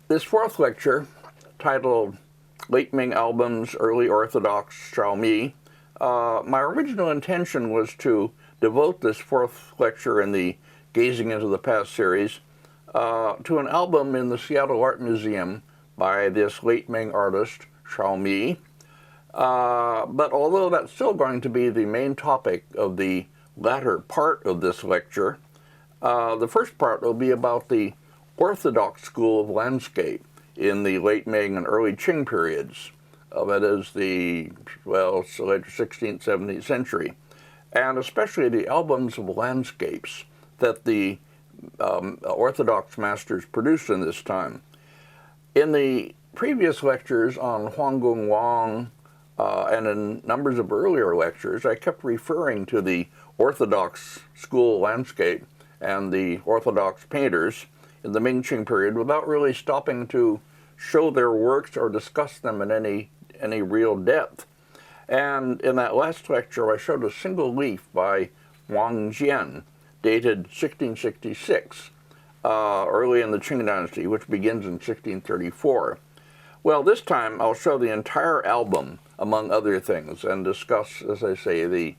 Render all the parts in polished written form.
This fourth lecture, titled Late Ming Albums, Early Orthodox Shao Mi, my original intention was to devote this fourth lecture in the Gazing into the Past series to an album in the Seattle Art Museum by this late Ming artist, Shao Mi. But although that's still going to be the main topic of the latter part of this lecture, the first part will be about the Orthodox school of landscape in the late Ming and early Qing periods. That is the, later 16th, 17th century, and especially the albums of landscapes that the Orthodox masters produced in this time. In the previous lectures on Wang and in numbers of earlier lectures, I kept referring to the Orthodox school landscape and the Orthodox painters in the Ming-Qing period without really stopping to show their works or discuss them in any real depth. And in that last lecture, I showed a single leaf by Wang Jian, dated 1666, early in the Qing dynasty, which begins in 1634. Well, this time I'll show the entire album, among other things, and discuss, as I say, the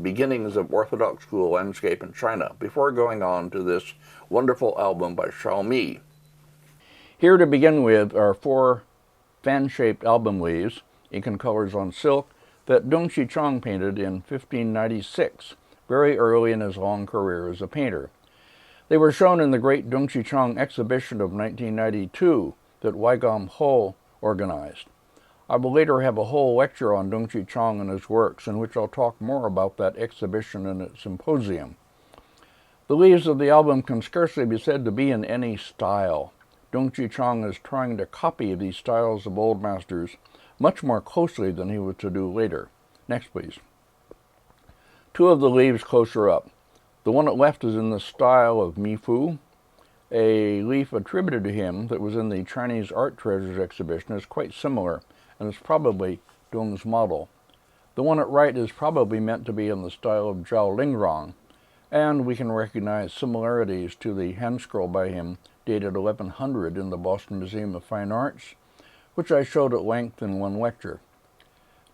beginnings of Orthodox school landscape in China, before going on to this wonderful album by Shao Mi. Here to begin with are 4 fan-shaped album leaves, ink and colors on silk, that Dong Qichang painted in 1596, very early in his long career as a painter. They were shown in the Great Dong Qichang exhibition of 1992 that Weigam Ho organized. I will later have a whole lecture on Dong Qichang and his works, in which I'll talk more about that exhibition and its symposium. The leaves of the album can scarcely be said to be in any style. Dong Qichang is trying to copy these styles of old masters much more closely than he was to do later. Next, please. 2 of the leaves closer up. The one at left is in the style of Mi Fu. A leaf attributed to him that was in the Chinese Art Treasures exhibition is quite similar, and is probably Dong's model. The one at right is probably meant to be in the style of Zhao Lingrong, and we can recognize similarities to the hand scroll by him dated 1100 in the Boston Museum of Fine Arts, which I showed at length in one lecture.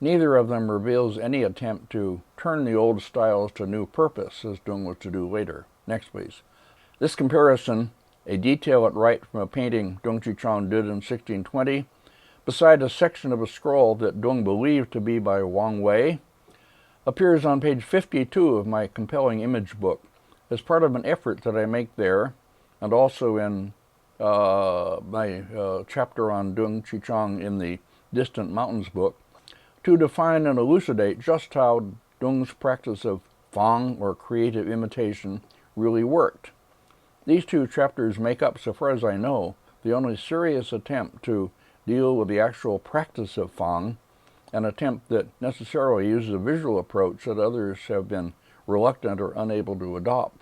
Neither of them reveals any attempt to turn the old styles to new purpose, as Dong was to do later. Next, please. This comparison, a detail at right from a painting Dong Qichang did in 1620, beside a section of a scroll that Dong believed to be by Wang Wei, appears on page 52 of my compelling image book as part of an effort that I make there, and also in my chapter on Dong Qichang in the Distant Mountains book, to define and elucidate just how Dong's practice of Fang, or creative imitation, really worked. These 2 chapters make up, so far as I know, the only serious attempt to deal with the actual practice of Fang, an attempt that necessarily uses a visual approach that others have been reluctant or unable to adopt.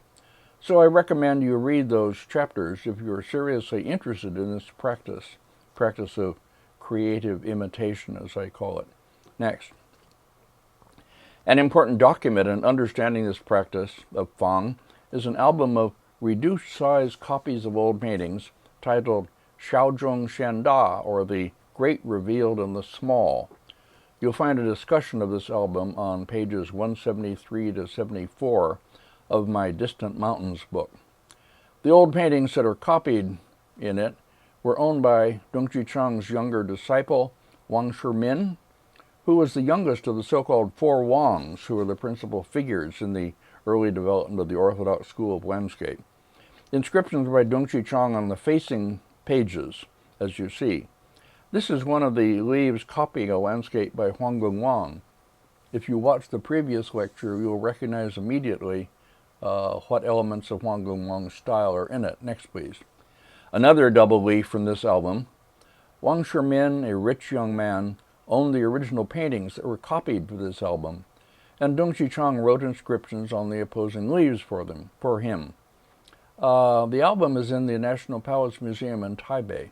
So I recommend you read those chapters if you are seriously interested in this practice of creative imitation, as I call it. Next. An important document in understanding this practice of Fang is an album of reduced-size copies of old paintings titled Shaozhong Xianda, or The Great Revealed in the Small. You'll find a discussion of this album on pages 173 to 74 of my Distant Mountains book. The old paintings that are copied in it were owned by Dong Qichang's younger disciple, Wang Jian, who was the youngest of the so-called Four Wangs, who were the principal figures in the early development of the Orthodox school of landscape. Inscriptions by Dong Qichang on the facing pages, as you see. This is one of the leaves copying a landscape by Huang Gongwang. If you watch the previous lecture, you'll recognize immediately what elements of Huang Gongwang's style are in it. Next, please. Another double leaf from this album. Wang Jian, a rich young man, owned the original paintings that were copied for this album, and Dong Qichang wrote inscriptions on the opposing leaves for him. The album is in the National Palace Museum in Taipei.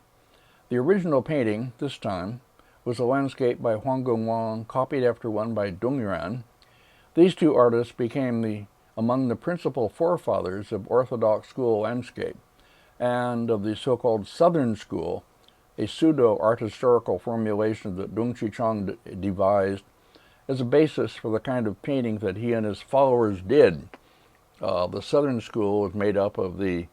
The original painting, this time, was a landscape by Huang Gongwang, copied after one by Dong Yuan. These 2 artists became among the principal forefathers of Orthodox school landscape, and of the so-called Southern school a pseudo-art historical formulation that Dong Qichang devised as a basis for the kind of painting that he and his followers did. The Southern school was made up of the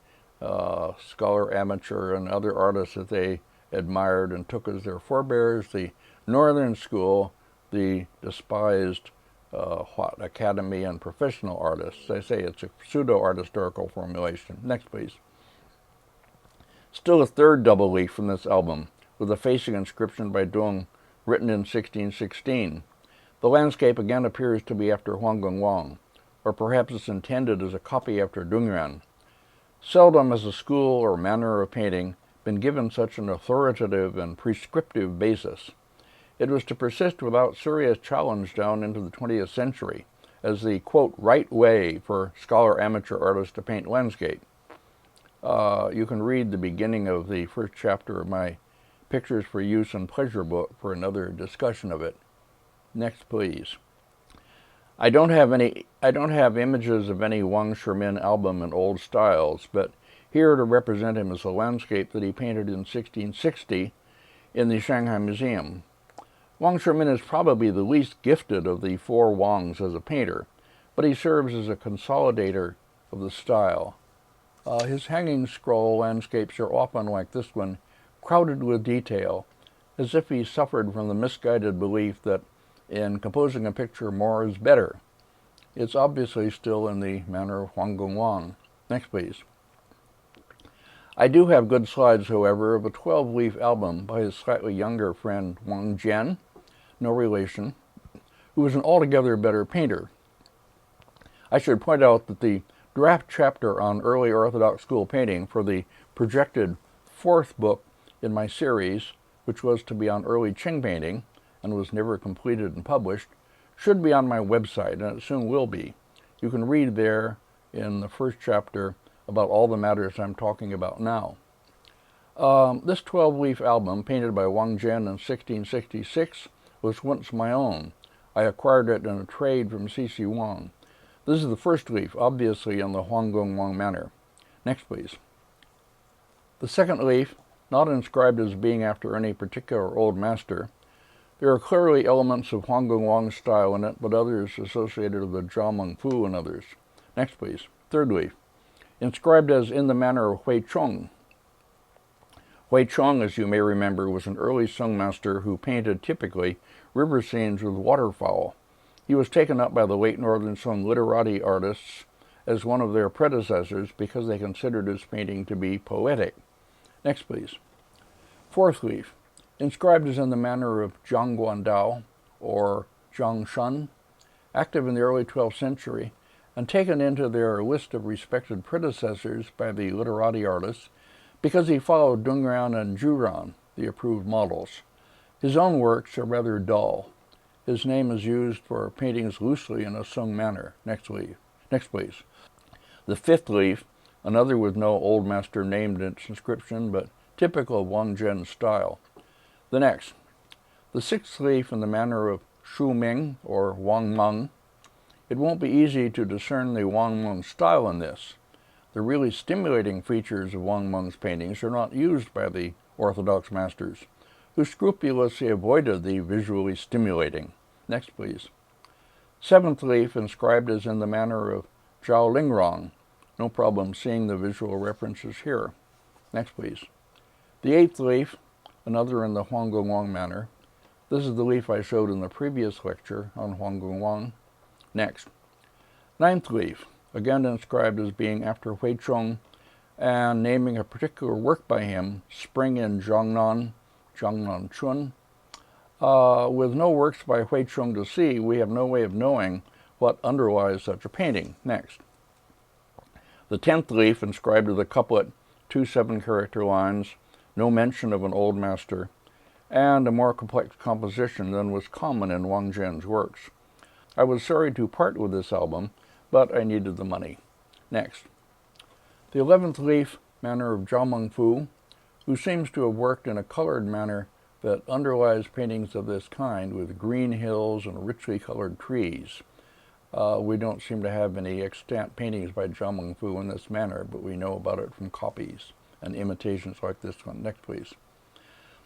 scholar, amateur, and other artists that they admired and took as their forebears. The Northern school, the despised academy and professional artists. They say it's a pseudo-art historical formulation. Next, please. Still a third double leaf from this album, with a facing inscription by Dong, written in 1616. The landscape again appears to be after Huang Wang, or perhaps it's intended as a copy after Dungyuan. Seldom has a school or manner of painting been given such an authoritative and prescriptive basis. It was to persist without serious challenge down into the 20th century as the, quote, right way for scholar-amateur artists to paint landscape. You can read the beginning of the first chapter of my Pictures for Use and Pleasure book for another discussion of it. Next, please. I don't have images of any Wang Shimin album in old styles, but here to represent him is a landscape that he painted in 1660 in the Shanghai Museum. Wang Shimin is probably the least gifted of the Four Wangs as a painter, but he serves as a consolidator of the style. His hanging scroll landscapes are often like this one, crowded with detail, as if he suffered from the misguided belief that in composing a picture, more is better. It's obviously still in the manner of Huang Wang. Next, please. I do have good slides, however, of a 12-leaf album by his slightly younger friend Wang Jian, no relation, who was an altogether better painter. I should point out that the draft chapter on early Orthodox school painting for the projected fourth book in my series, which was to be on early Qing painting and was never completed and published, should be on my website, and it soon will be. You can read there in the first chapter about all the matters I'm talking about now. This 12-leaf album, painted by Wang Jian in 1666, was once my own. I acquired it in a trade from C.C. Wang. This is the first leaf, obviously in the Huang Wang manner. Next, please. The second leaf, not inscribed as being after any particular old master. There are clearly elements of Huang Wang's style in it, but others associated with the Zhao Mengfu and others. Next, please. Third leaf. Inscribed as in the manner of Hui Chong. Hui Chong, as you may remember, was an early Song master who painted typically river scenes with waterfowl. He was taken up by the late Northern Song literati artists as one of their predecessors because they considered his painting to be poetic. Next, please. Fourth leaf. Inscribed as in the manner of Zhang Guandao, or Zhang Shun, active in the early 12th century, and taken into their list of respected predecessors by the literati artists because he followed Dongran and Juran, the approved models. His own works are rather dull. His name is used for paintings loosely in a Song manner. Next leaf. Next, please. The fifth leaf, another with no old master named in its inscription, but typical of Wang Jian's style. The next. The sixth leaf in the manner of Shu Ming, or Wang Meng. It won't be easy to discern the Wang Meng style in this. The really stimulating features of Wang Meng's paintings are not used by the Orthodox masters, who scrupulously avoided the visually stimulating. Next, please. Seventh leaf, inscribed as in the manner of Zhao Lingrong. No problem seeing the visual references here. Next, please. The eighth leaf, another in the Huang Wang manner. This is the leaf I showed in the previous lecture on Huang Wang. Next. Ninth leaf, again inscribed as being after Hui Chong, and naming a particular work by him, Spring in Jiangnan Chun. With no works by Hui Chong to see, we have no way of knowing what underlies such a painting. Next. The 10th leaf, inscribed with a couplet, 2 7-character lines, no mention of an old master, and a more complex composition than was common in Wang Jian's works. I was sorry to part with this album, but I needed the money. Next. The 11th leaf, manner of Zhao Mengfu, who seems to have worked in a colored manner that underlies paintings of this kind with green hills and richly colored trees. We don't seem to have any extant paintings by Zhao Mengfu in this manner, but we know about it from copies and imitations like this one. Next, please.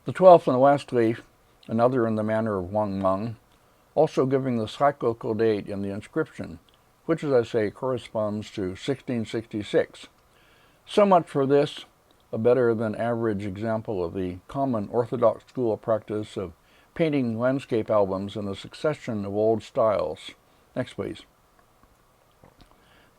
The 12th and lastly, another in the manner of Wang Meng, also giving the cyclical date in the inscription, which, as I say, corresponds to 1666. So much for this, a better than average example of the common Orthodox school practice of painting landscape albums in a succession of old styles. Next, please.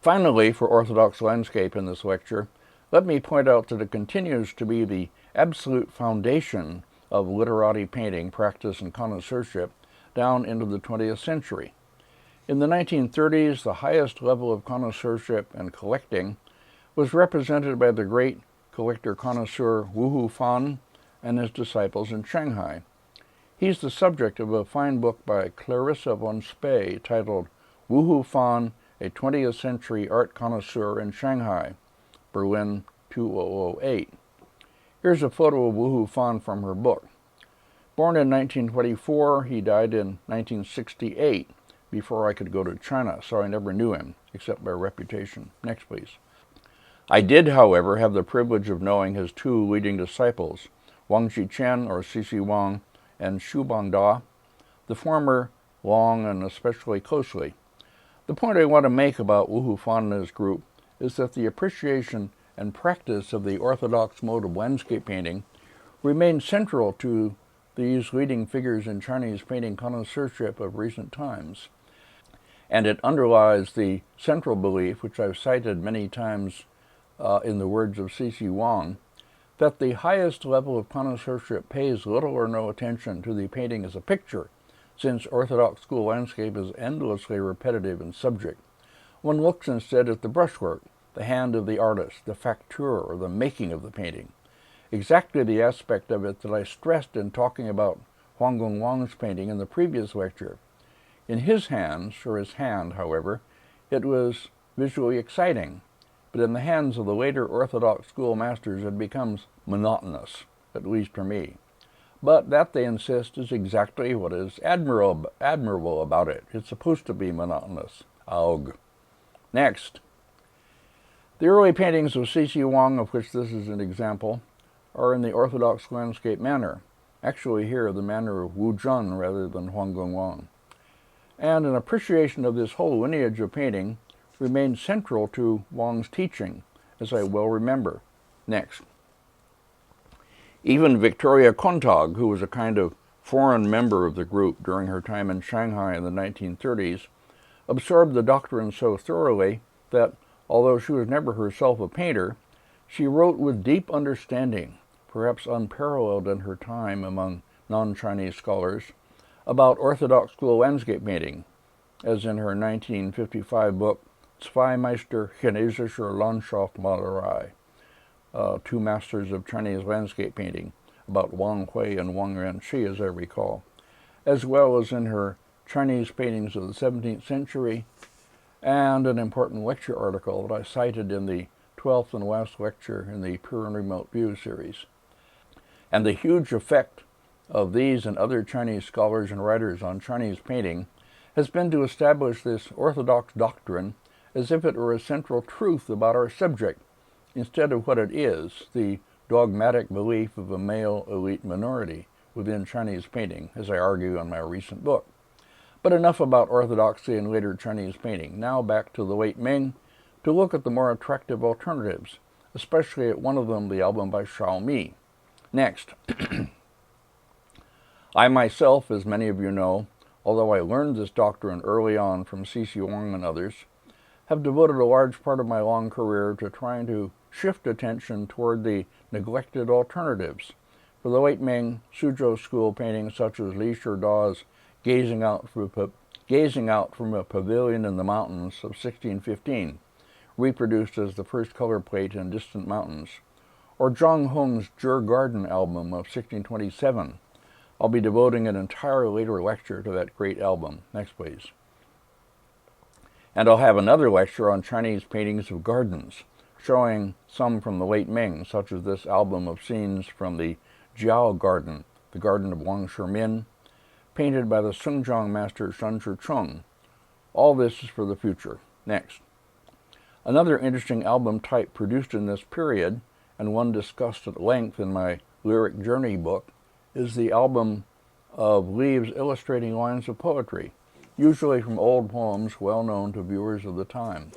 Finally, for Orthodox landscape in this lecture, let me point out that it continues to be the absolute foundation of literati painting practice and connoisseurship down into the 20th century. In the 1930s, the highest level of connoisseurship and collecting was represented by the great collector-connoisseur Wu Fan and his disciples in Shanghai. He's the subject of a fine book by Clarissa von Spee titled Wu Fan, a 20th Century Art Connoisseur in Shanghai, Berlin 2008. Here's a photo of Wu Fan from her book. Born in 1924, he died in 1968, before I could go to China, so I never knew him, except by reputation. Next, please. I did, however, have the privilege of knowing his two leading disciples, Wang Jian, or C.C. Wang, and Xu Bangda, the former long and especially closely. The point I want to make about Wu Fan and his group is that the appreciation and practice of the orthodox mode of landscape painting remains central to these leading figures in Chinese painting connoisseurship of recent times. And it underlies the central belief, which I've cited many times in the words of C.C. Wang, that the highest level of connoisseurship pays little or no attention to the painting as a picture, since Orthodox school landscape is endlessly repetitive in subject. One looks instead at the brushwork, the hand of the artist, the facture, or the making of the painting. Exactly the aspect of it that I stressed in talking about Wang Wang's painting in the previous lecture. In his hands, or his hand, however, it was visually exciting, but in the hands of the later Orthodox school masters it becomes monotonous, at least for me. But that, they insist, is exactly what is admirable about it. It's supposed to be monotonous. Aug. Next. The early paintings of C.C. Wang, of which this is an example, are in the Orthodox landscape manner. Actually here, the manner of Wu Zhen rather than Wang Wang. And an appreciation of this whole lineage of painting remains central to Wang's teaching, as I well remember. Next. Even Victoria Kontag, who was a kind of foreign member of the group during her time in Shanghai in the 1930s, absorbed the doctrine so thoroughly that, although she was never herself a painter, she wrote with deep understanding, perhaps unparalleled in her time among non-Chinese scholars, about Orthodox school landscape painting, as in her 1955 book, Zwei Meister chinesischer Landschaftsmalerei, Two Masters of Chinese Landscape Painting, about Wang Hui and Wang Renqi, as I recall, as well as in her Chinese Paintings of the 17th Century, and an important lecture article that I cited in the 12th and last lecture in the Pure and Remote View series. And the huge effect of these and other Chinese scholars and writers on Chinese painting has been to establish this orthodox doctrine as if it were a central truth about our subject, instead of what it is, the dogmatic belief of a male elite minority within Chinese painting, as I argue in my recent book. But enough about orthodoxy and later Chinese painting. Now back to the late Ming to look at the more attractive alternatives, especially at one of them, the album by Shao Mi. Next. I myself, as many of you know, although I learned this doctrine early on from C.C. Wang and others, have devoted a large part of my long career to trying to shift attention toward the neglected alternatives. For the late Ming, Suzhou school paintings such as Li Shidao's Gazing Out from a Pavilion in the Mountains of 1615, reproduced as the first color plate in Distant Mountains, or Zhang Hong's Zhi Garden album of 1627. I'll be devoting an entire later lecture to that great album. Next, please. And I'll have another lecture on Chinese paintings of gardens, showing some from the late Ming, such as this album of scenes from the Jiao Garden, the garden of Wang Shimin, painted by the Sungjiang master Shen Zhicheng. All this is for the future. Next. Another interesting album type produced in this period, and one discussed at length in my Lyric Journey book, is the album of leaves illustrating lines of poetry, usually from old poems well known to viewers of the time.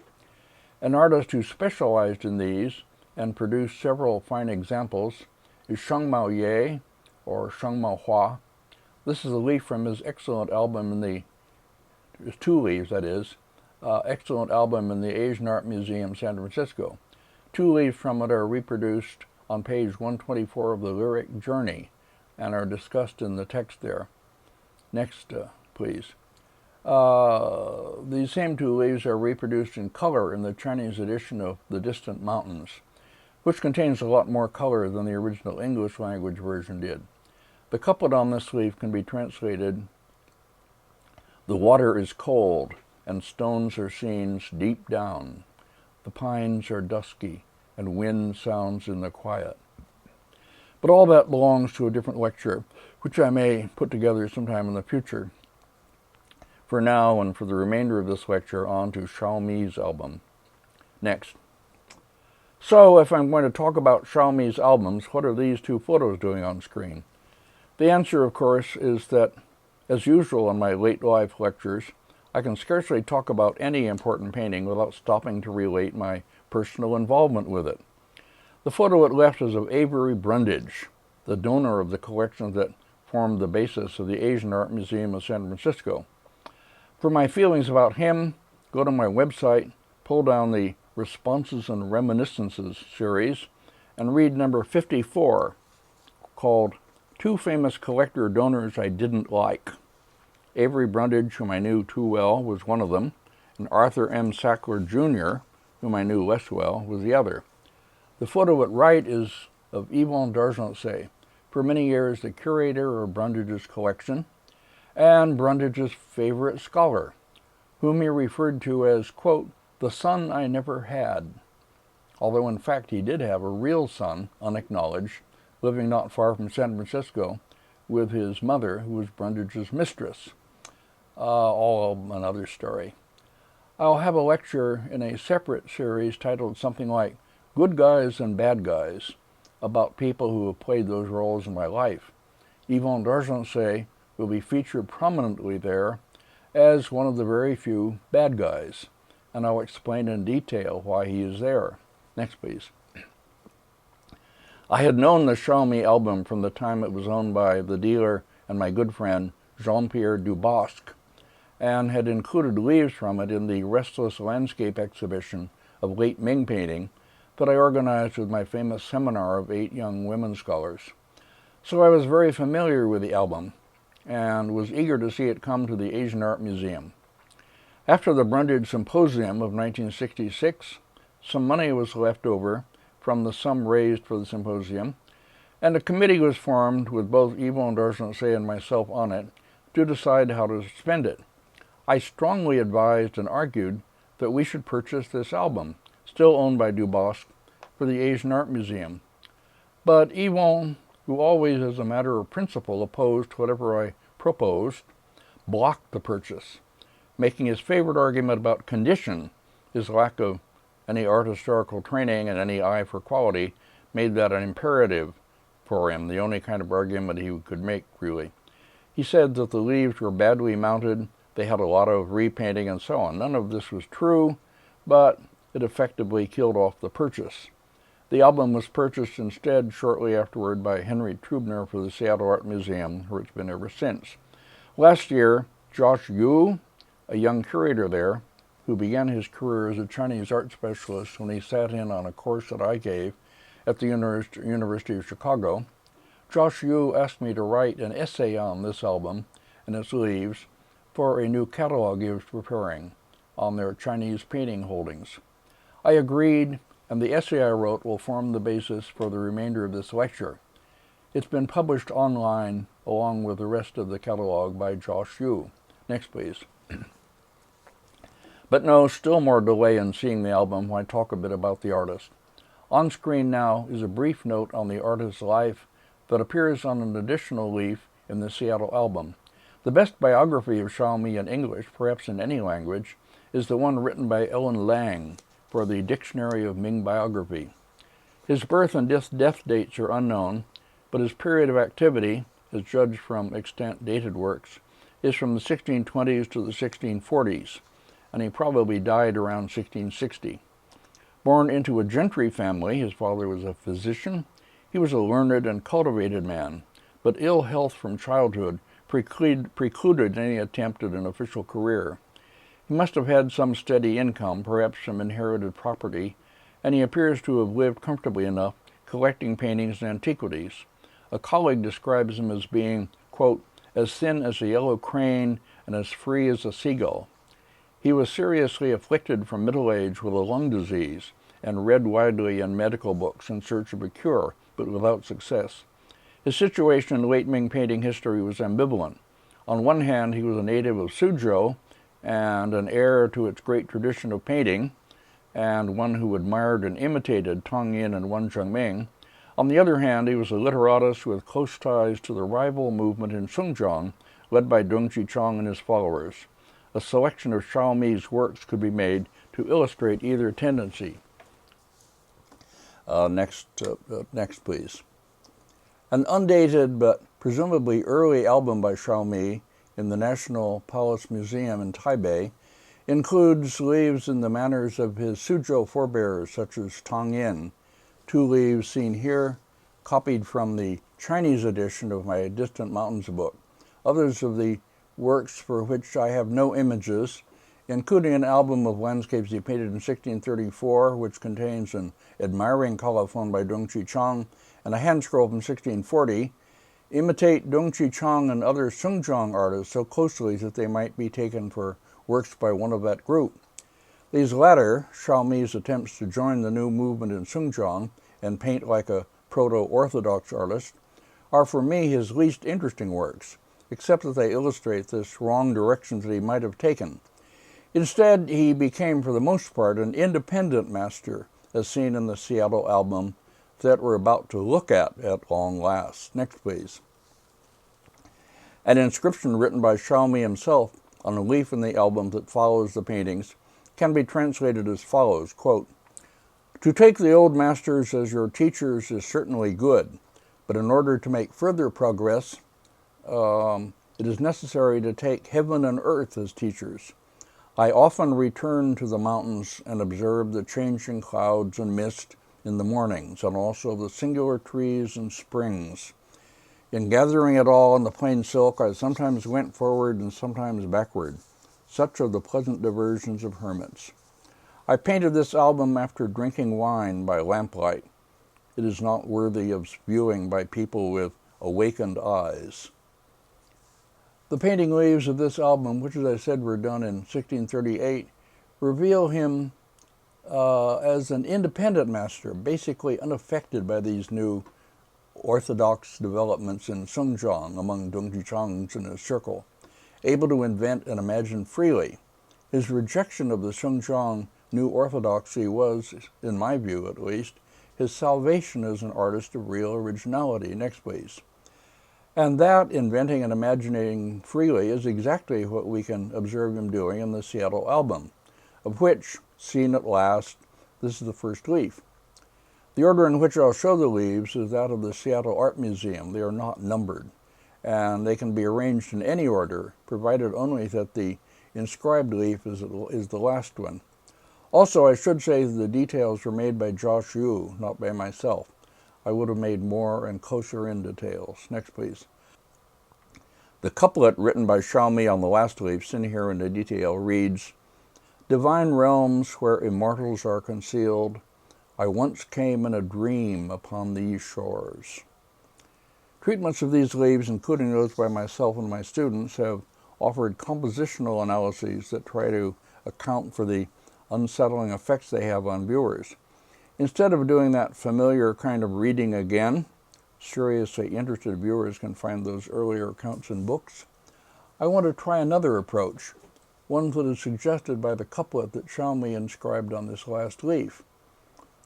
An artist who specialized in these and produced several fine examples is Shengmao Ye, or Shengmao Hua. This is a leaf from his excellent album in the, there's two leaves that is, excellent album in the Asian Art Museum, San Francisco. Two leaves from it are reproduced on page 124 of the Lyric Journey and are discussed in the text there. Next, please. These same two leaves are reproduced in color in the Chinese edition of The Distant Mountains, which contains a lot more color than the original English language version did. The couplet on this leaf can be translated, "The water is cold, and stones are seen deep down. The pines are dusky, and wind sounds in the quiet." But all that belongs to a different lecture, which I may put together sometime in the future. For now, and for the remainder of this lecture, on to Shao Mi's album. Next. So, if I'm going to talk about Shao Mi's albums, what are these two photos doing on screen? The answer, of course, is that, as usual in my late life lectures, I can scarcely talk about any important painting without stopping to relate my personal involvement with it. The photo at left is of Avery Brundage, the donor of the collection that formed the basis of the Asian Art Museum of San Francisco. For my feelings about him, go to my website, pull down the Responses and Reminiscences series, and read number 54, called Two Famous Collector Donors I Didn't Like. Avery Brundage, whom I knew too well, was one of them, and Arthur M. Sackler, Jr., whom I knew less well, was the other. The photo at right is of Yvon d'Argençay, for many years the curator of Brundage's collection, and Brundage's favorite scholar, whom he referred to as, quote, "the son I never had," although in fact he did have a real son, unacknowledged, living not far from San Francisco, with his mother, who was Brundage's mistress. All another story. I'll have a lecture in a separate series titled something like Good Guys and Bad Guys, about people who have played those roles in my life. Yvon d'Argençay will be featured prominently there as one of the very few bad guys, and I'll explain in detail why he is there. Next, please. I had known the Shao Mi album from the time it was owned by the dealer and my good friend Jean-Pierre Dubosc, and had included leaves from it in the Restless Landscape exhibition of late Ming painting that I organized with my famous seminar of 8 young women scholars. So I was very familiar with the album, and was eager to see it come to the Asian Art Museum. After the Brundage Symposium of 1966, some money was left over from the sum raised for the symposium, and a committee was formed with both Yvon d'Argençay and myself on it to decide how to spend it. I strongly advised and argued that we should purchase this album, still owned by Dubosc, for the Asian Art Museum. But Yvon, who always as a matter of principle opposed whatever I proposed, blocked the purchase, making his favorite argument about condition, his lack of any art historical training and any eye for quality, made that an imperative for him, the only kind of argument he could make, really. He said that the leaves were badly mounted, they had a lot of repainting and so on. None of this was true, but it effectively killed off the purchase. The album was purchased instead shortly afterward by Henry Trubner for the Seattle Art Museum, where it's been ever since. Last year, Josh Yu, a young curator there, who began his career as a Chinese art specialist when he sat in on a course that I gave at the University of Chicago, Josh Yu asked me to write an essay on this album and its leaves for a new catalog he was preparing on their Chinese painting holdings. I agreed, and the essay I wrote will form the basis for the remainder of this lecture. It's been published online along with the rest of the catalog by Josh Yu. Next, please. But no, still more delay in seeing the album when I talk a bit about the artist. On screen now is a brief note on the artist's life that appears on an additional leaf in the Seattle album. The best biography of Shao Mi in English, perhaps in any language, is the one written by Ellen Lang for the Dictionary of Ming Biography. His birth and death dates are unknown, but his period of activity, as judged from extant dated works, is from the 1620s to the 1640s, and he probably died around 1660. Born into a gentry family, his father was a physician. He was a learned and cultivated man, but ill health from childhood precluded any attempt at an official career. He must have had some steady income, perhaps some inherited property, and he appears to have lived comfortably enough, collecting paintings and antiquities. A colleague describes him as being, quote, as thin as a yellow crane and as free as a seagull. He was seriously afflicted from middle age with a lung disease and read widely in medical books in search of a cure, but without success. His situation in late Ming painting history was ambivalent. On one hand, he was a native of Suzhou and an heir to its great tradition of painting, and one who admired and imitated Tang Yin and Wang Jian. On the other hand, he was a literatus with close ties to the rival movement in Suzhou, led by Dong Qichang and his followers. A selection of Shao Mi's works could be made to illustrate either tendency. Next, please. An undated but presumably early album by Shao Mi in the National Palace Museum in Taipei includes leaves in the manners of his Suzhou forebears, such as Tang Yin. 2 leaves seen here, copied from the Chinese edition of my Distant Mountains book. Others of the works for which I have no images, including an album of landscapes he painted in 1634, which contains an admiring colophon by Dong Qichang, and a hand scroll from 1640, imitate Dong Qichang and other Suzhou artists so closely that they might be taken for works by one of that group. These latter, Shao Mi's attempts to join the new movement in Suzhou and paint like a proto-Orthodox artist, are for me his least interesting works, except that they illustrate this wrong direction that he might have taken. Instead, he became, for the most part, an independent master, as seen in the Seattle album that we're about to look at long last. Next, please. An inscription written by Shao Mi himself on a leaf in the album that follows the paintings can be translated as follows, quote, to take the old masters as your teachers is certainly good, but in order to make further progress, it is necessary to take heaven and earth as teachers. I often return to the mountains and observe the changing clouds and mist in the mornings, and also the singular trees and springs. In gathering it all in the plain silk, I sometimes went forward and sometimes backward. Such are the pleasant diversions of hermits. I painted this album after drinking wine by lamplight. It is not worthy of viewing by people with awakened eyes. The painting leaves of this album, which as I said were done in 1638, reveal him as an independent master, basically unaffected by these new Orthodox developments in Suzhou among Dong Qichang's in his circle, able to invent and imagine freely. His rejection of the Suzhou new orthodoxy was, in my view at least, his salvation as an artist of real originality. Next, please. And that, inventing and imagining freely, is exactly what we can observe him doing in the Seattle album, of which, seen at last, this is the first leaf. The order in which I'll show the leaves is that of the Seattle Art Museum. They are not numbered, and they can be arranged in any order, provided only that the inscribed leaf is the last one. Also, I should say that the details were made by Josh Yu, not by myself. I would have made more and closer in details. Next, please. The couplet written by Shao Mi on the last leaf, seen here in the detail, reads, divine realms where immortals are concealed, I once came in a dream upon these shores. Treatments of these leaves, including those by myself and my students, have offered compositional analyses that try to account for the unsettling effects they have on viewers. Instead of doing that familiar kind of reading again, seriously interested viewers can find those earlier accounts in books, I want to try another approach, one that is suggested by the couplet that Shao Mi inscribed on this last leaf.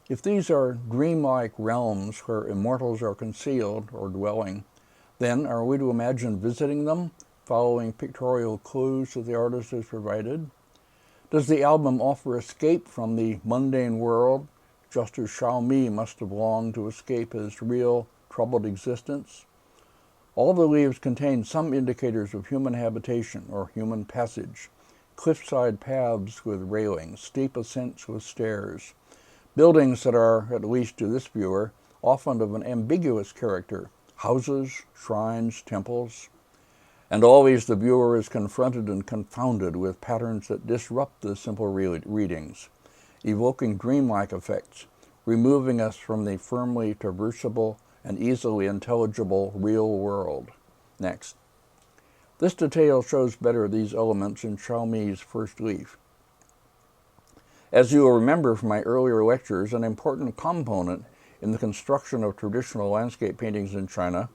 If these are dreamlike realms where immortals are concealed or dwelling, then are we to imagine visiting them, following pictorial clues that the artist has provided? Does the album offer escape from the mundane world, just as Shao Mi must have longed to escape his real, troubled existence? All the leaves contain some indicators of human habitation or human passage, cliffside paths with railings, steep ascents with stairs, buildings that are, at least to this viewer, often of an ambiguous character, houses, shrines, temples, and always the viewer is confronted and confounded with patterns that disrupt the simple readings, evoking dreamlike effects, removing us from the firmly traversable and easily intelligible real world. Next. This detail shows better these elements in Shao Mi's first leaf. As you will remember from my earlier lectures, an important component in the construction of traditional landscape paintings in China,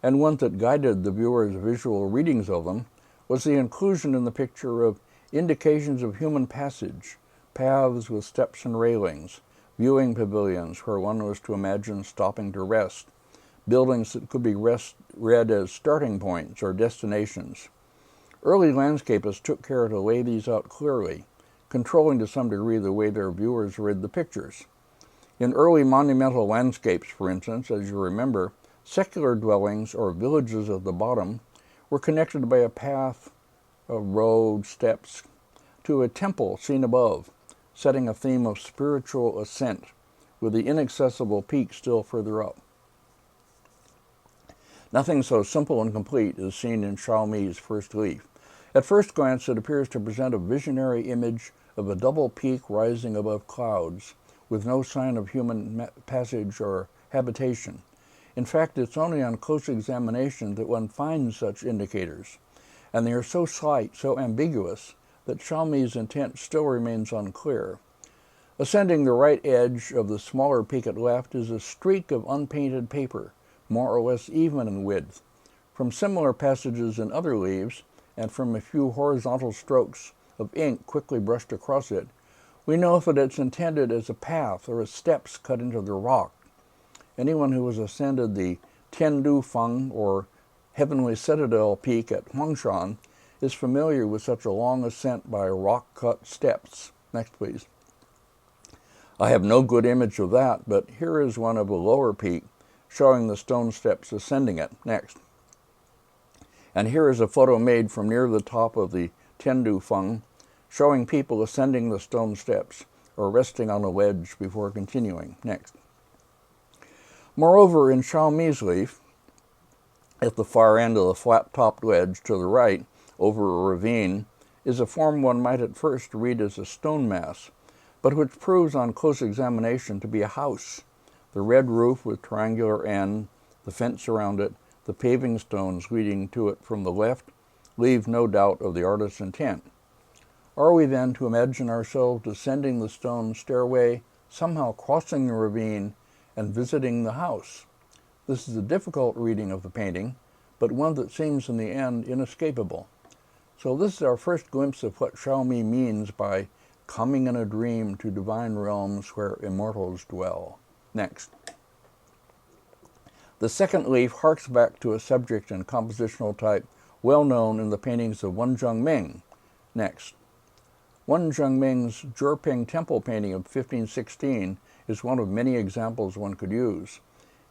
and one that guided the viewer's visual readings of them, was the inclusion in the picture of indications of human passage, paths with steps and railings, viewing pavilions where one was to imagine stopping to rest, buildings that could be read as starting points or destinations. Early landscapists took care to lay these out clearly, controlling to some degree the way their viewers read the pictures. In early monumental landscapes, for instance, as you remember, secular dwellings or villages at the bottom were connected by a path, a road, steps, to a temple seen above, setting a theme of spiritual ascent, with the inaccessible peak still further up. Nothing so simple and complete is seen in Shao Mi's first leaf. At first glance, it appears to present a visionary image of a double peak rising above clouds, with no sign of human passage or habitation. In fact, it's only on close examination that one finds such indicators, and they are so slight, so ambiguous, that Shao Mi's intent still remains unclear. Ascending the right edge of the smaller peak at left is a streak of unpainted paper, more or less even in width. From similar passages in other leaves, and from a few horizontal strokes of ink quickly brushed across it, we know that it's intended as a path or as steps cut into the rock. Anyone who has ascended the Tiandu Feng, or Heavenly Citadel Peak at Huangshan, is familiar with such a long ascent by rock-cut steps. Next, please. I have no good image of that, but here is one of a lower peak, showing the stone steps ascending it. Next. And here is a photo made from near the top of the Tiandu Feng, showing people ascending the stone steps, or resting on a ledge before continuing. Next. Moreover, in Shao Mi's leaf, at the far end of the flat-topped ledge to the right, over a ravine, is a form one might at first read as a stone mass, but which proves on close examination to be a house. The red roof with triangular end, the fence around it, the paving stones leading to it from the left, leave no doubt of the artist's intent. Are we then to imagine ourselves descending the stone stairway, somehow crossing the ravine, and visiting the house? This is a difficult reading of the painting, but one that seems in the end inescapable. So this is our first glimpse of what Shao Mi means by coming in a dream to divine realms where immortals dwell. Next. The second leaf harks back to a subject and compositional type well known in the paintings of Wang Jian. Next. Wang Jianming's Zhurping temple painting of 1516 is one of many examples one could use.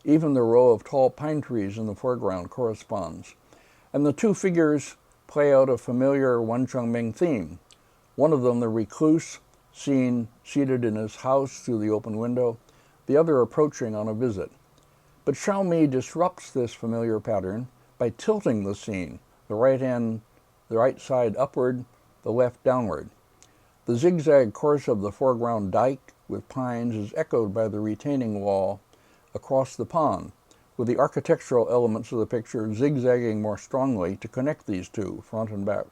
Even the row of tall pine trees in the foreground corresponds. And the two figures play out a familiar Wang Jianming theme. One of them, the recluse, seen seated in his house through the open window, the other approaching on a visit. But Shao Mi disrupts this familiar pattern by tilting the scene, the right side upward, the left downward. The zigzag course of the foreground dike with pines is echoed by the retaining wall across the pond, with the architectural elements of the picture zigzagging more strongly to connect these two, front and back.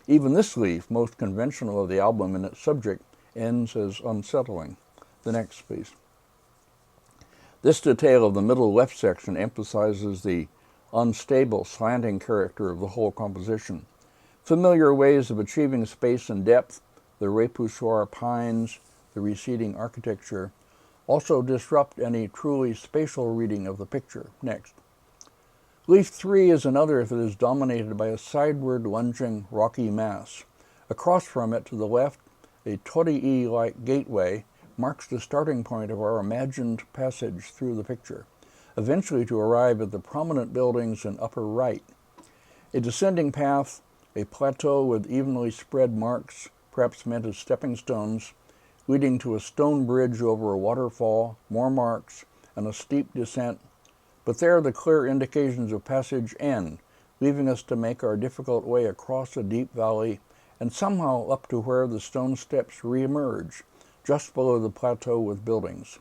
Even this leaf, most conventional of the album in its subject, ends as unsettling. The next, please. This detail of the middle left section emphasizes the unstable, slanting character of the whole composition. Familiar ways of achieving space and depth, the repoussoir pines, the receding architecture, also disrupt any truly spatial reading of the picture. Next. Leaf 3 is another that is dominated by a sideward lunging rocky mass. Across from it to the left, a torii-like gateway marks the starting point of our imagined passage through the picture. eventually to arrive at the prominent buildings in upper right. A descending path, a plateau with evenly spread marks, perhaps meant as stepping stones, leading to a stone bridge over a waterfall, more marks, and a steep descent. But there the clear indications of passage end, leaving us to make our difficult way across a deep valley and somehow up to where the stone steps re-emerge, just below the plateau with buildings.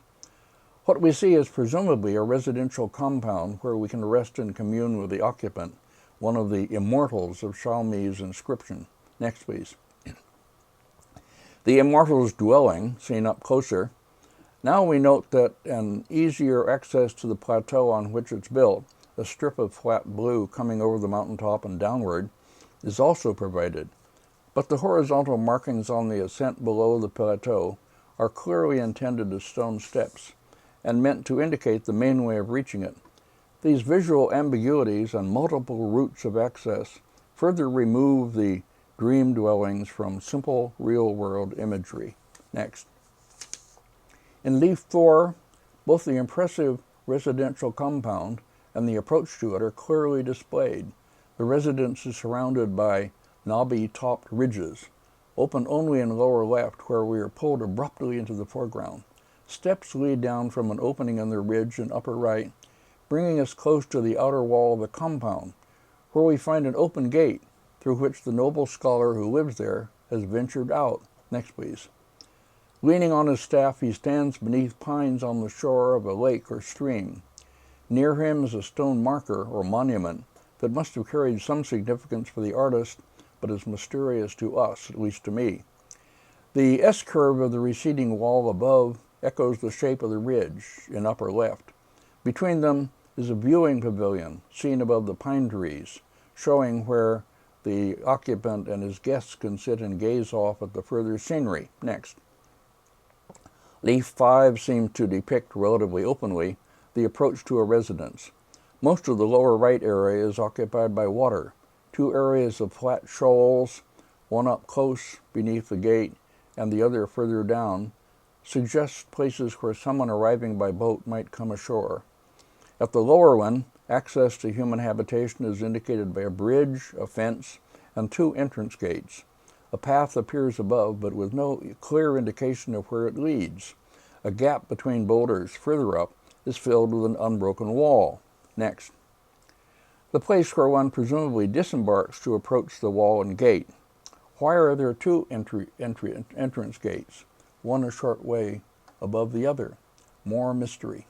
What we see is presumably a residential compound where we can rest and commune with the occupant, one of the immortals of Shao Mi's inscription. Next, please. The immortal's dwelling, seen up closer. Now we note that an easier access to the plateau on which it's built, a strip of flat blue coming over the mountaintop and downward, is also provided. But the horizontal markings on the ascent below the plateau are clearly intended as stone steps and meant to indicate the main way of reaching it. These visual ambiguities and multiple routes of access further remove the dream dwellings from simple real-world imagery. Next. In Leaf 4, both the impressive residential compound and the approach to it are clearly displayed. The residence is surrounded by knobby-topped ridges, open only in lower left where we are pulled abruptly into the foreground. Steps lead down from an opening in the ridge in upper right, bringing us close to the outer wall of the compound, where we find an open gate through which the noble scholar who lives there has ventured out. Next, please. Leaning on his staff, he stands beneath pines on the shore of a lake or stream. Near him is a stone marker or monument that must have carried some significance for the artist, but is mysterious to us, at least to me. The S-curve of the receding wall above echoes the shape of the ridge in upper left. Between them is a viewing pavilion seen above the pine trees, showing where the occupant and his guests can sit and gaze off at the further scenery. Next. Leaf 5 seems to depict relatively openly the approach to a residence. Most of the lower right area is occupied by water. Two areas of flat shoals, one up close beneath the gate and the other further down, suggest places where someone arriving by boat might come ashore. At the lower one, access to human habitation is indicated by a bridge, a fence, and two entrance gates. A path appears above, but with no clear indication of where it leads. A gap between boulders further up is filled with an unbroken wall. Next. The place where one presumably disembarks to approach the wall and gate. Why are there two entrance gates, one a short way above the other? More mystery.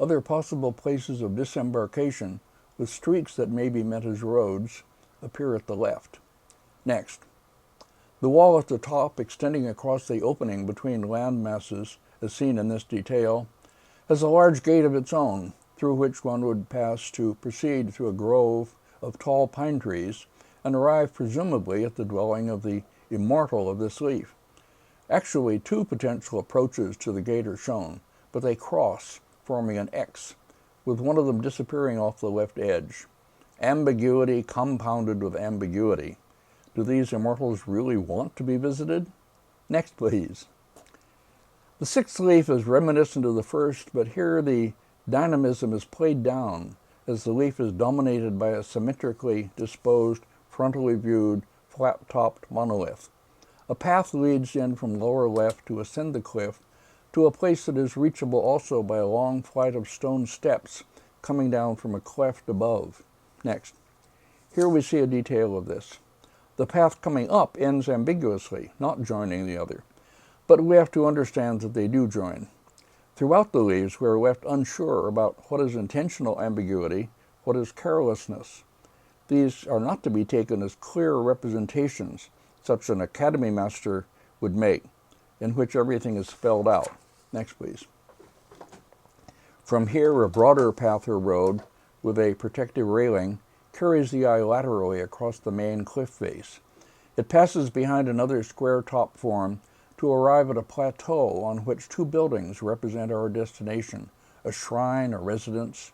Other possible places of disembarkation, with streaks that may be meant as roads, appear at the left. Next. The wall at the top, extending across the opening between land masses, as seen in this detail, has a large gate of its own, through which one would pass to proceed through a grove of tall pine trees and arrive presumably at the dwelling of the immortal of this leaf. Actually, two potential approaches to the gate are shown, but they cross, forming an X, with one of them disappearing off the left edge. Ambiguity compounded with ambiguity. Do these immortals really want to be visited? Next, please. The sixth leaf is reminiscent of the first, but here the dynamism is played down as the leaf is dominated by a symmetrically disposed, frontally viewed, flat-topped monolith. A path leads in from lower left to ascend the cliff to a place that is reachable also by a long flight of stone steps coming down from a cleft above. Next. Here we see a detail of this. The path coming up ends ambiguously, not joining the other. But we have to understand that they do join. Throughout the leaves, we are left unsure about what is intentional ambiguity, what is carelessness. These are not to be taken as clear representations, such an academy master would make, in which everything is spelled out. Next, please. From here, a broader path or road with a protective railing carries the eye laterally across the main cliff face. It passes behind another square top form to arrive at a plateau on which two buildings represent our destination, a shrine, a residence.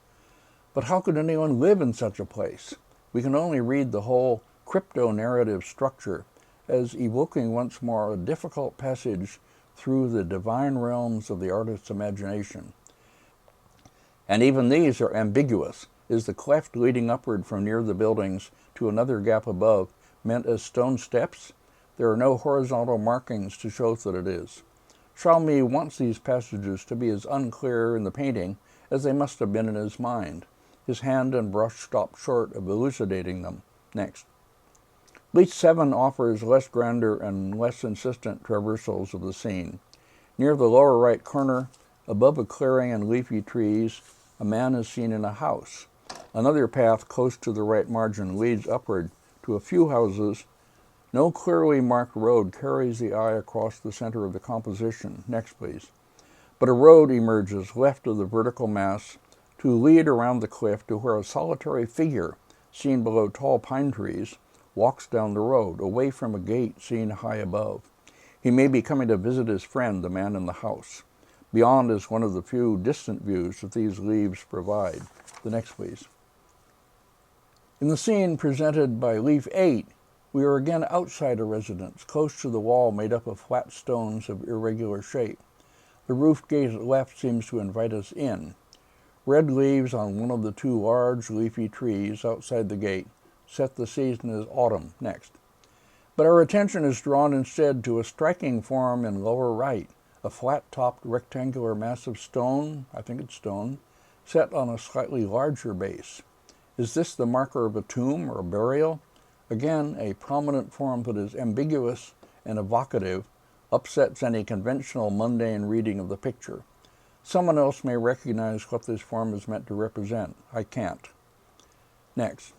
But how could anyone live in such a place? We can only read the whole crypto-narrative structure as evoking once more a difficult passage through the divine realms of the artist's imagination. And even these are ambiguous. Is the cleft leading upward from near the buildings to another gap above meant as stone steps? There are no horizontal markings to show that it is. Shao Mi wants these passages to be as unclear in the painting as they must have been in his mind. His hand and brush stop short of elucidating them. Next. Leaf 7 offers less grandeur and less insistent traversals of the scene. Near the lower right corner, above a clearing and leafy trees, a man is seen in a house. Another path close to the right margin leads upward to a few houses. No clearly marked road carries the eye across the center of the composition. Next, please. But a road emerges left of the vertical mass to lead around the cliff to where a solitary figure, seen below tall pine trees, walks down the road, away from a gate seen high above. He may be coming to visit his friend, the man in the house. Beyond is one of the few distant views that these leaves provide. The next, please. In the scene presented by Leaf 8, we are again outside a residence, close to the wall made up of flat stones of irregular shape. The roof gate at left seems to invite us in. Red leaves on one of the two large leafy trees outside the gate set the season as autumn. Next. But our attention is drawn instead to a striking form in lower right, a flat-topped rectangular mass of stone, I think it's stone, set on a slightly larger base. Is this the marker of a tomb or a burial? Again, a prominent form that is ambiguous and evocative upsets any conventional mundane reading of the picture. Someone else may recognize what this form is meant to represent. I can't. Next.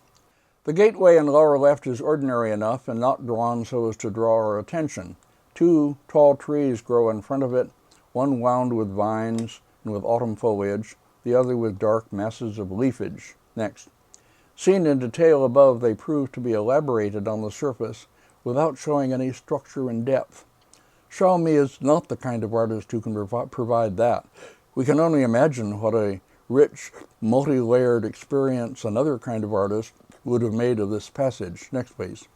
The gateway in lower left is ordinary enough and not drawn so as to draw our attention. Two tall trees grow in front of it, one wound with vines and with autumn foliage, the other with dark masses of leafage. Next. Seen in detail above, they prove to be elaborated on the surface without showing any structure and depth. Shao Mi is not the kind of artist who can provide that. We can only imagine what a rich, multi-layered experience another kind of artist would have made of this passage. Next, please.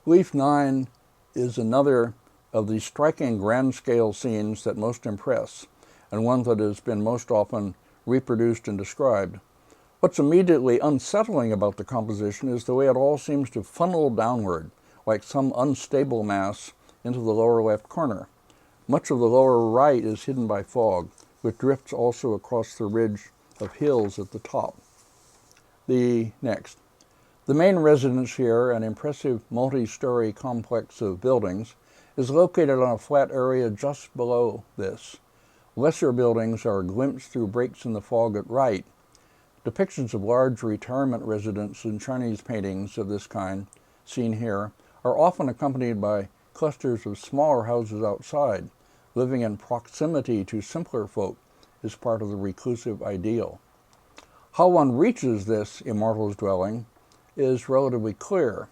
Leaf 9 is another of the striking grand-scale scenes that most impress, and one that has been most often reproduced and described. What's immediately unsettling about the composition is the way it all seems to funnel downward, like some unstable mass, into the lower left corner. Much of the lower right is hidden by fog, which drifts also across the ridge of hills at the top. The next. The main residence here, an impressive multi-story complex of buildings, is located on a flat area just below this. Lesser buildings are glimpsed through breaks in the fog at right. Depictions of large retirement residences in Chinese paintings of this kind, seen here, are often accompanied by clusters of smaller houses outside. Living in proximity to simpler folk is part of the reclusive ideal. How one reaches this immortal's dwelling is relatively clear.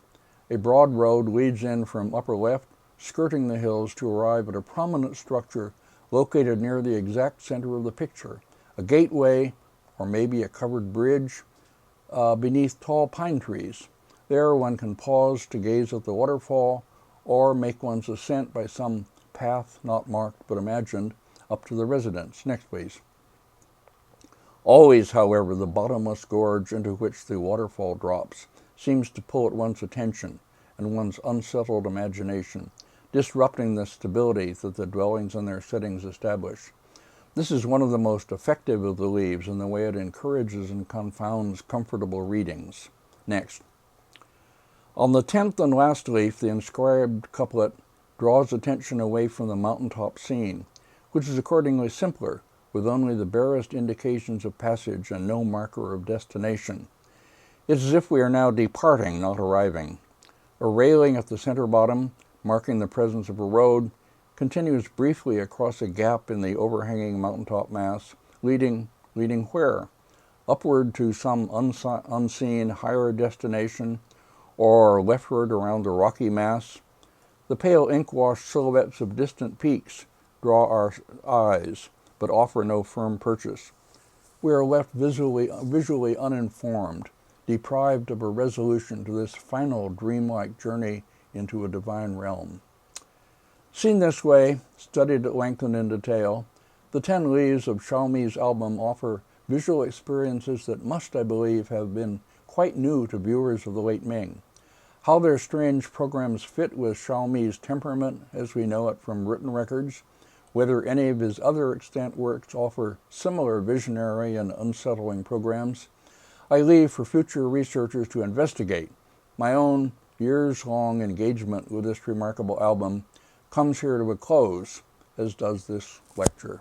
A broad road leads in from upper left, skirting the hills to arrive at a prominent structure located near the exact center of the picture, a gateway or maybe a covered bridge beneath tall pine trees. There one can pause to gaze at the waterfall or make one's ascent by some path not marked but imagined up to the residence. Next, please. Always, however, the bottomless gorge into which the waterfall drops seems to pull at one's attention and one's unsettled imagination, disrupting the stability that the dwellings and their settings establish. This is one of the most effective of the leaves in the way it encourages and confounds comfortable readings. Next. On the 10th and last leaf, the inscribed couplet draws attention away from the mountaintop scene, which is accordingly simpler, with only the barest indications of passage and no marker of destination. It's as if we are now departing, not arriving. A railing at the center bottom, marking the presence of a road, continues briefly across a gap in the overhanging mountaintop mass, leading where? Upward to some unseen higher destination, or leftward around the rocky mass. The pale ink-washed silhouettes of distant peaks draw our eyes, but offer no firm purchase. We are left visually uninformed, deprived of a resolution to this final dreamlike journey into a divine realm. Seen this way, studied at length and in detail, the 10 leaves of Shao Mi's album offer visual experiences that must, I believe, have been quite new to viewers of the late Ming. How their strange programs fit with Shao Mi's temperament as we know it from written records, whether any of his other extant works offer similar visionary and unsettling programs, I leave for future researchers to investigate. My own years-long engagement with this remarkable album comes here to a close, as does this lecture.